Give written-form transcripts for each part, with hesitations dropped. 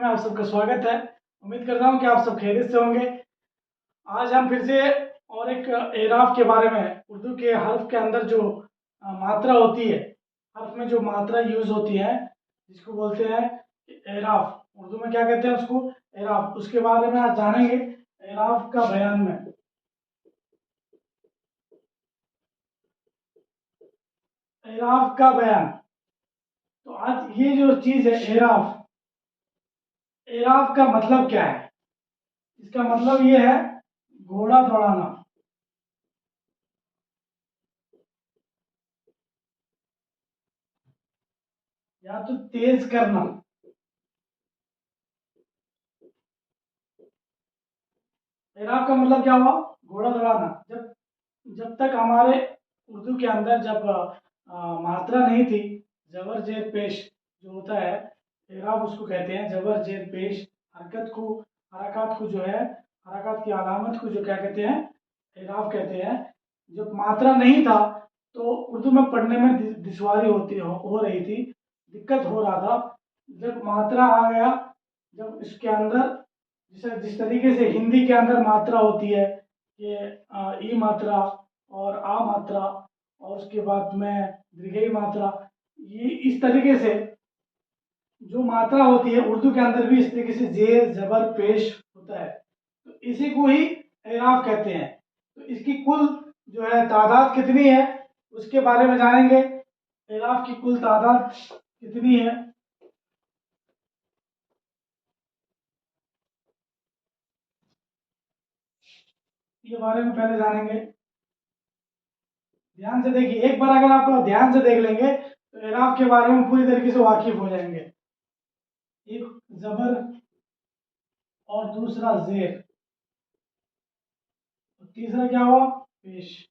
में आप सबका स्वागत है। उम्मीद करता हूँ कि आप सब खैरियत से होंगे। आज हम फिर से और एक एराफ के बारे में, उर्दू के हर्फ के अंदर जो मात्रा होती है, हर्फ में जो मात्रा यूज होती है जिसको बोलते हैं एराफ, उर्दू में क्या कहते हैं उसको, एराफ, उसके बारे में आज जानेंगे। एराफ का बयान में, एराफ का बयान। तो आज ये जो चीज है एराफ, एराफ का मतलब क्या है? इसका मतलब ये है घोड़ा दौड़ाना, या तो तेज करना। एराफ का मतलब क्या हुआ? घोड़ा दौड़ाना। जब जब तक हमारे उर्दू के अंदर जब मात्रा नहीं थी, जबर जेर पेश जो होता है, एराफ उसको कहते हैं। जबर जेर पेश, हरकत को, हरकत को जो है, हरकत की अलामत को जो क्या कहते हैं, एराफ कहते हैं। जब मात्रा नहीं था तो उर्दू में पढ़ने में दुश्वारी हो रही थी, दिक्कत हो रहा था। जब मात्रा आ गया, जब इसके अंदर जिस तरीके से हिंदी के अंदर मात्रा होती है कि ई मात्रा और आ मात्रा, और उसके बाद में दीर्घई मात्रा, ये इस तरीके से जो मात्रा होती है उर्दू के अंदर भी इस तरीके से जेर जबर पेश होता है। तो इसी को ही एराफ कहते हैं। तो इसकी कुल जो है तादाद कितनी है उसके बारे में जानेंगे। एराफ की कुल तादाद कितनी है ये बारे में पहले जानेंगे। ध्यान से देखिए, एक बार अगर आप ध्यान से देख लेंगे तो एराफ के बारे में पूरी तरीके से वाकिफ हो जाएंगे। एक जबर और दूसरा जेर, और तीसरा क्या हुआ? पेश।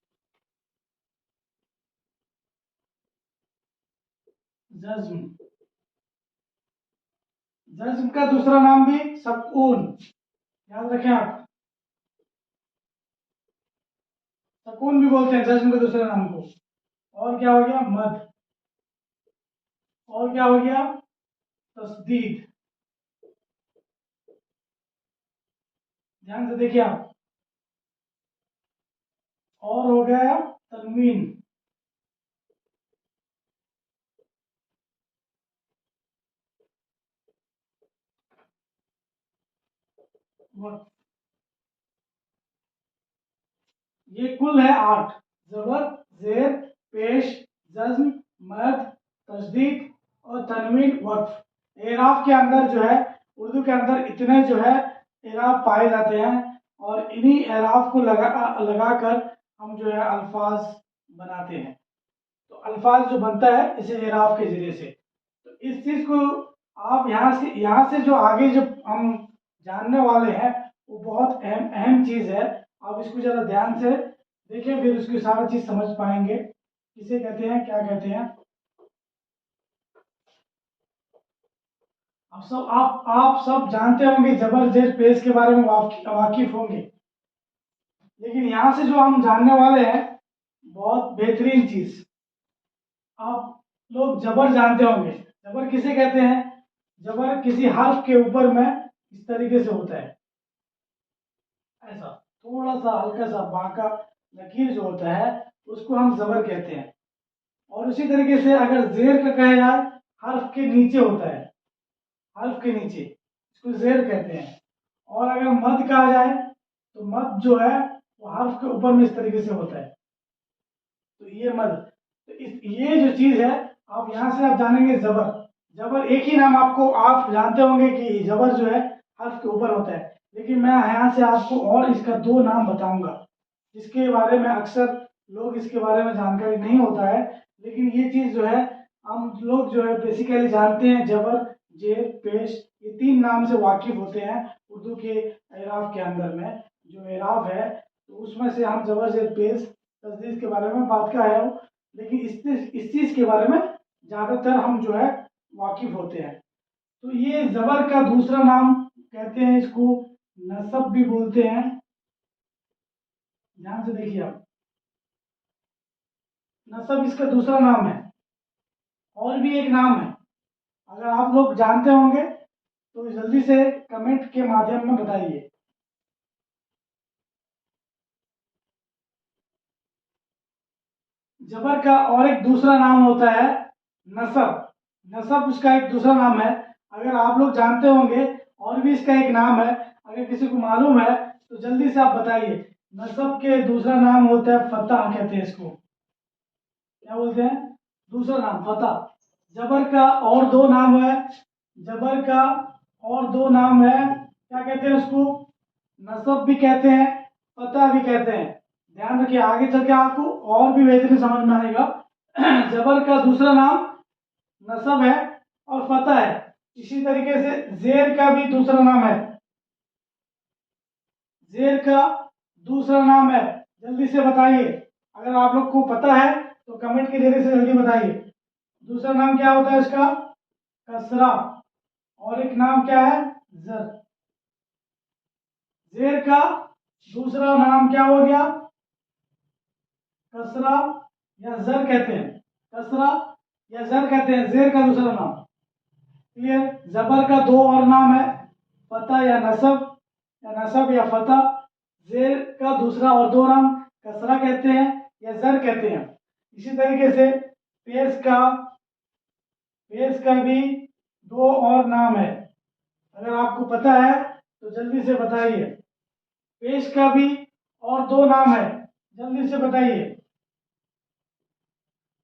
जज्म, जज्म का दूसरा नाम भी सकून, याद रखें आप, सकून भी बोलते हैं जज्म के दूसरे नाम को। और क्या हो गया? मद। और क्या हो गया? तस्दीद। ध्यान से देखिए आप। और हो गया तनवीन। ये कुल है 8। जबर, जेर, पेश, जज्म, मद, तशदीद और तनवीन, वक्फ। एराफ के अंदर जो है, उर्दू के अंदर इतने जो है एराफ पाए जाते हैं, और इन्हीं एराफ को लगाकर हम जो है अल्फाज बनाते हैं। तो अल्फाज जो बनता है इसे एराफ के जरिए से। तो इस चीज को आप यहाँ से जो आगे जो हम जानने वाले हैं वो बहुत अहम अहम चीज है। आप इसको जरा ध्यान से देखें, फिर उसकी सारा चीज समझ पाएंगे किसे कहते हैं, क्या कहते हैं। आप सब जानते होंगे, जबर जेर पेश के बारे में वाकिफ होंगे। लेकिन यहाँ से जो हम जानने वाले हैं बहुत बेहतरीन चीज, आप लोग जबर जानते होंगे। जबर किसे कहते हैं? जबर किसी हर्फ के ऊपर में इस तरीके से होता है, ऐसा थोड़ा सा हल्का सा बांका लकीर जो होता है उसको हम जबर कहते हैं। और उसी तरीके से अगर जेर का कहा जाए, हर्फ के नीचे होता है, हर्फ के नीचे, इसको जेर कहते हैं। और अगर मद कहा जाए तो मद जो है वो हर्फ के ऊपर में इस तरीके से होता है, तो ये मद। तो ये जो चीज है, आप यहां से आप जानेंगे जबर। जबर एक ही नाम आपको, आप जानते होंगे कि जबर जो है हर्फ के ऊपर होता है, लेकिन मैं यहाँ से आपको और इसका 2 नाम बताऊंगा जिसके बारे में अक्सर लोग, इसके बारे में जानकारी नहीं होता है। लेकिन ये चीज जो है हम लोग जो है बेसिकली जानते हैं। जबर, जेर, पेश, ये 3 नाम से वाकिफ होते हैं उर्दू के एराफ के अंदर में। जो एराफ है तो उसमें से हम जबर, जेर, पेश, तस्दीद के बारे में बात का है वो, लेकिन इस चीज के बारे में ज्यादातर हम जो है वाकिफ होते हैं। तो ये जबर का दूसरा नाम कहते हैं, इसको नसब भी बोलते हैं। ध्यान से देखिए आप, नसब इसका दूसरा नाम है। और भी एक नाम है, अगर आप लोग जानते होंगे तो जल्दी से कमेंट के माध्यम में बताइए। जबर का और एक दूसरा नाम होता है नसब। नसब उसका एक दूसरा नाम है। अगर आप लोग जानते होंगे और भी इसका एक नाम है, अगर किसी को मालूम है तो जल्दी से आप बताइए। नसब के दूसरा नाम होता है फतह, कहते हैं इसको। क्या बोलते हैं? दूसरा नाम फतह। जबर का और दो नाम है। जबर का और दो नाम है, क्या कहते हैं उसको? नसब भी कहते हैं, फतह भी कहते हैं। ध्यान रखिए, आगे चल के आपको और भी बेहतरीन समझ में आएगा। जबर का दूसरा नाम नसब है और फतह है। इसी तरीके से जेर का भी दूसरा नाम है। जेर का दूसरा नाम है, जल्दी से बताइए। अगर आप लोग को पता है तो कमेंट के जरिए से जल्दी बताइए। दूसरा नाम क्या होता है इसका? कसरा। और एक नाम क्या है? जर। जेर का दूसरा नाम क्या हो गया? कसरा या जर कहते हैं। कसरा या जर कहते हैं जेर का दूसरा नाम। क्लियर? जबर का दो और नाम है, फतह या नसब, या फतह। जेर का दूसरा और दो नाम कसरा कहते हैं या जर कहते हैं। इसी तरीके से पेश का भी दो और नाम है। अगर आपको पता है तो जल्दी से बताइए। पेश का भी और दो नाम है, जल्दी से बताइए।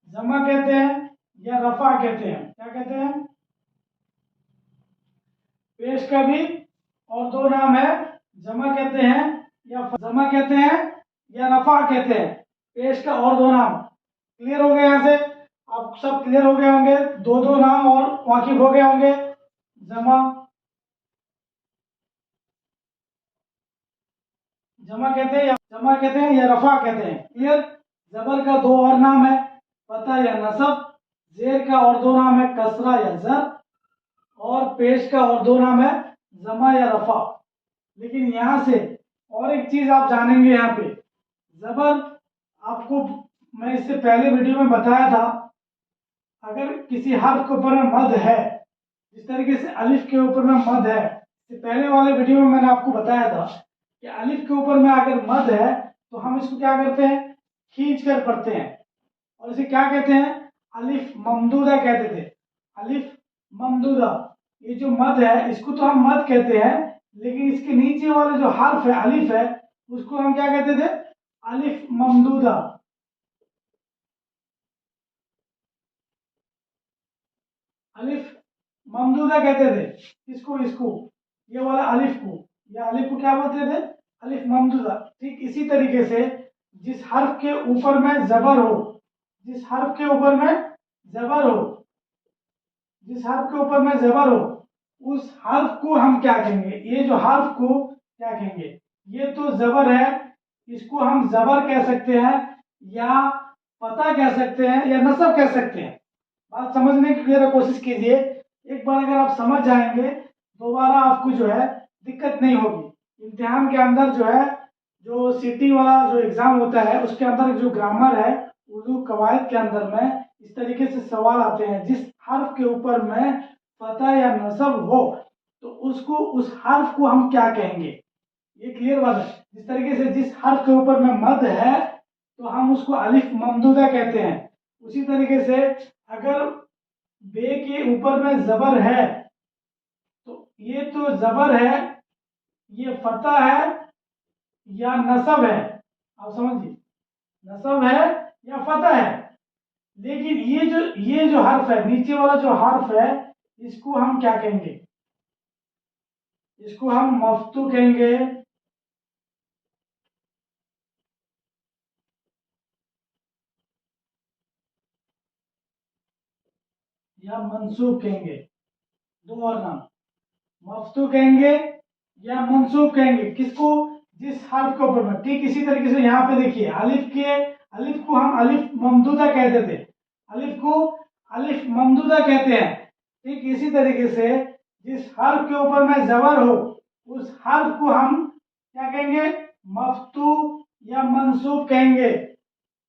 जमा कहते हैं या रफा कहते हैं? क्या कहते हैं? पेश का भी और दो नाम है, जमा कहते हैं या रफा कहते हैं। पेश का और दो नाम। क्लियर हो गए? यहाँ से आप सब क्लियर हो गए होंगे, दो दो नाम और वाकिफ हो गए होंगे। जमा कहते हैं या रफा कहते हैं। क्लियर? जबर का दो और नाम है, फतह या नसब। जेर का और दो नाम है, कसरा या जर। और पेश का और दो नाम है, जमा या रफा। लेकिन यहां से और एक चीज आप जानेंगे। यहाँ पे जबर, आपको मैं इससे पहले वीडियो में बताया था, अगर किसी हर्फ के ऊपर में मद है, जिस तरीके से अलिफ के ऊपर में मद है, इससे पहले वाले वीडियो में मैंने आपको बताया था कि अलिफ के ऊपर में अगर मद है तो हम इसको क्या करते हैं? खींच कर पढ़ते हैं। और इसे क्या कहते हैं? अलिफ ममदूदा कहते थे। अलिफ ममदूदा, ये जो मद है इसको तो हम मद कहते हैं, लेकिन इसके नीचे वाले जो हर्फ है, अलिफ है, उसको हम क्या कहते थे? अलिफ ममदूदा। अलिफ ममदूदा कहते थे। किसको? इसको, ये वाला अलिफ को। या अलिफ को क्या बोलते थे? अलिफ ममदूदा। ठीक इसी तरीके से जिस हर्फ के ऊपर में जबर हो, जिस हर्फ के ऊपर में जबर हो, जिस हर्फ के ऊपर में जबर हो, उस हर्फ को हम क्या कहेंगे? ये जो हर्फ को क्या कहेंगे? ये तो जबर है, इसको हम जबर कह सकते हैं, या पता कह सकते हैं, या नसब कह सकते हैं। बात समझने की जरा कोशिश कीजिए। एक बार अगर आप समझ जाएंगे, दोबारा आपको जो है दिक्कत नहीं होगी। इम्तिहान के अंदर जो है, जो सिटी वाला जो एग्जाम होता है, उसके अंदर जो ग्रामर है, उर्दू कवायद के अंदर में इस तरीके से सवाल आते हैं। जिस हर्फ के ऊपर में फतह या नसब हो तो उसको, उस हर्फ को हम क्या कहेंगे? ये क्लियर बात है। जिस तरीके से जिस हर्फ के ऊपर में मद है तो हम उसको अलिफ ममदूदा कहते हैं। उसी तरीके से अगर बे के ऊपर में जबर है तो ये तो जबर है, ये फतह है या नसब है? आप समझिए, नसब है या फतह है। लेकिन ये जो हर्फ है, नीचे वाला जो हर्फ है, इसको हम क्या कहेंगे? इसको हम मफ्तू कहेंगे या मंसूब कहेंगे। दो और नाम, मफ्तू कहेंगे या मंसूब कहेंगे। किसको? जिस हर्फ के ऊपर में। ठीक इसी तरीके से यहाँ पे देखिए, अलिफ को हम अलिफ ममदूदा कहते थे। अलिफ को अलिफ ममदूदा कहते हैं। ठीक इसी तरीके से जिस हर्फ के ऊपर में जबर हो, उस हर्फ को हम क्या कहेंगे? मफ्तू या मंसूब कहेंगे।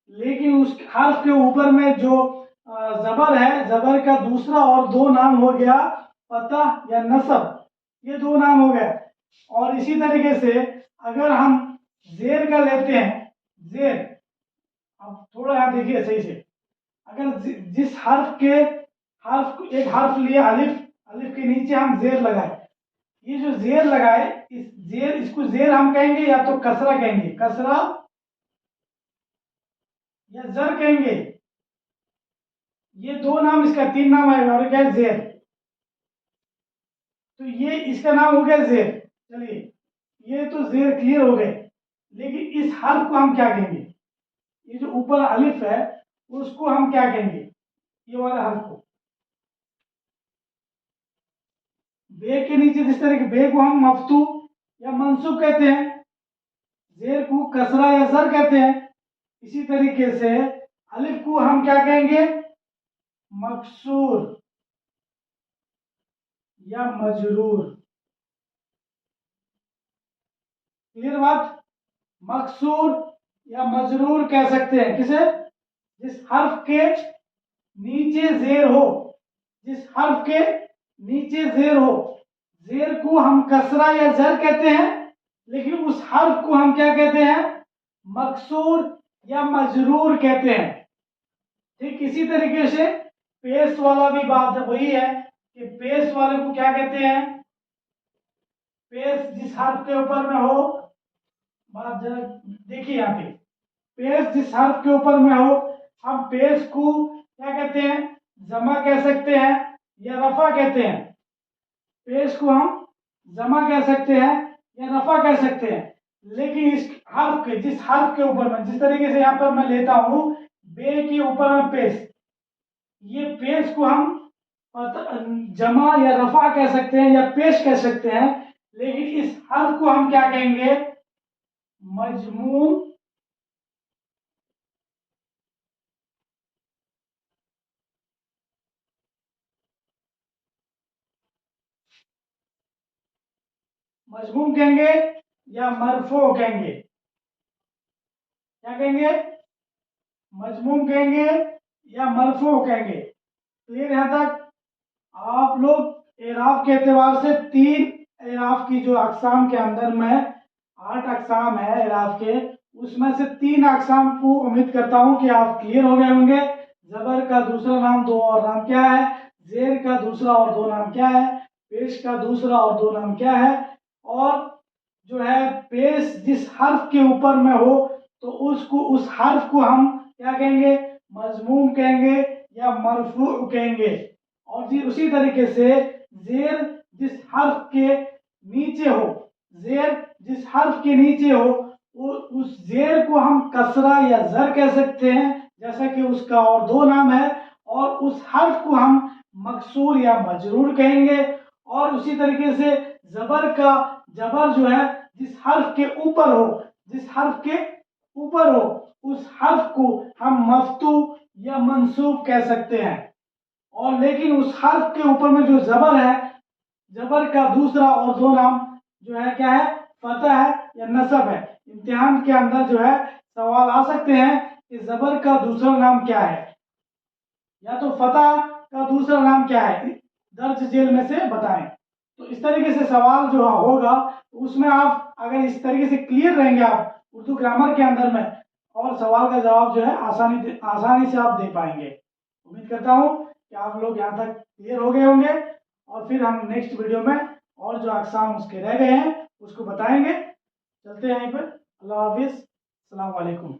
लेकिन उस हर्फ के ऊपर में जो जबर है, जबर का दूसरा और दो नाम हो गया फतह या नसब। ये दो नाम हो गए। और इसी तरीके से अगर हम जेर का लेते हैं, जेर, अब थोड़ा यहाँ देखिए सही से, अगर जिस हर्फ के एक हर्फ लिया अलिफ, अलिफ के नीचे हम जेर लगाए, ये जो जेर लगाए, इस जेर, इसको जेर हम कहेंगे या तो कसरा कहेंगे, कसरा या जर कहेंगे, ये दो नाम, इसका तीन नाम आएगा। और क्या है? जेर। तो ये इसका नाम हो गया जेर। चलिए, ये तो जेर क्लियर हो गए, लेकिन इस हर्फ को हम क्या कहेंगे? ये जो ऊपर अलिफ है उसको हम क्या कहेंगे? ये वाला हर्फ को, बे के नीचे जिस तरह के, बे को हम मफ्तू या मंसूब कहते हैं, जेर को कसरा या जर कहते हैं, इसी तरीके से अलिफ को हम क्या कहेंगे? मकसूर या मजरूर। क्लियर बात? मकसूर या मजरूर कह सकते हैं किसे? जिस हर्फ के नीचे जेर हो, जिस हर्फ के नीचे जेर हो, जेर को हम कसरा या जर कहते हैं, लेकिन उस हर्फ को हम क्या कहते हैं? मकसूर या मजरूर कहते हैं। ठीक इसी तरीके से पेश वाला भी बात वही है कि पेश वाले को क्या कहते हैं? पेश जिस हर्फ के ऊपर में हो, बात जरा देखिए यहाँ पे, पेश जिस हर्फ के ऊपर में हो, हम पेश को क्या कहते हैं? जमा कह सकते हैं या रफा कहते हैं। पेश को हम जमा कह सकते हैं या रफा कह सकते हैं, लेकिन इस हर्फ के, जिस हर्फ के ऊपर में, जिस तरीके से यहाँ पर मैं लेता हूं बे के ऊपर में पेश, ये पेश को हम जमा या रफा कह सकते हैं या पेश कह सकते हैं, लेकिन इस हर्फ को हम क्या कहेंगे? मजमूम मजमूम कहेंगे या मरफू कहेंगे। क्या कहेंगे? मजमूम कहेंगे या मरफू कहेंगे। क्लियर यहां तक? आप लोग एराफ के एतबार से तीन एराफ की जो अकसाम के अंदर में 8 अकसाम है एराफ के, उसमें से 3 अकसाम को उम्मीद करता हूं कि आप क्लियर हो गए होंगे। जबर का दूसरा नाम, दो और नाम क्या है? जेर का दूसरा और दो नाम क्या है? पेश का दूसरा और दो नाम क्या है? और जो है पेश जिस हर्फ के ऊपर में हो, तो उसको, उस हर्फ को हम क्या कहेंगे? मजमूम कहेंगे या मरफू कहेंगे। और जी उसी तरीके से जेर जिस हर्फ के नीचे हो, जेर जिस हर्फ के नीचे हो, उस जेर को हम कसरा या जर कह सकते हैं, जैसा कि उसका और दो नाम है। और उस हर्फ को हम मकसूर या मजरूर कहेंगे। और उसी तरीके से जबर का, जबर जो है जिस हर्फ के ऊपर हो, जिस हर्फ के ऊपर हो, उस हर्फ को हम मफ्तू या मंसूब कह सकते हैं। और लेकिन उस हर्फ के ऊपर में जो जबर है, जबर का दूसरा और दो नाम जो है क्या है? फतह है या नसब है। इम्तिहान के अंदर जो है सवाल आ सकते हैं कि जबर का दूसरा नाम क्या है, या तो फतह का दूसरा नाम क्या है, दर्ज जेल में से बताएं। तो इस तरीके से सवाल जो होगा, उसमें आप अगर इस तरीके से क्लियर रहेंगे आप उर्दू ग्रामर के अंदर में, और सवाल का जवाब जो है आसानी से आप दे पाएंगे। उम्मीद करता हूँ कि आप लोग यहाँ तक क्लियर हो गए होंगे, और फिर हम नेक्स्ट वीडियो में और जो अकसाम उसके रह गए हैं उसको बताएंगे। चलते हैं यहीं पर। अल्लाह हाफिज, अस्सलाम वालेकुम।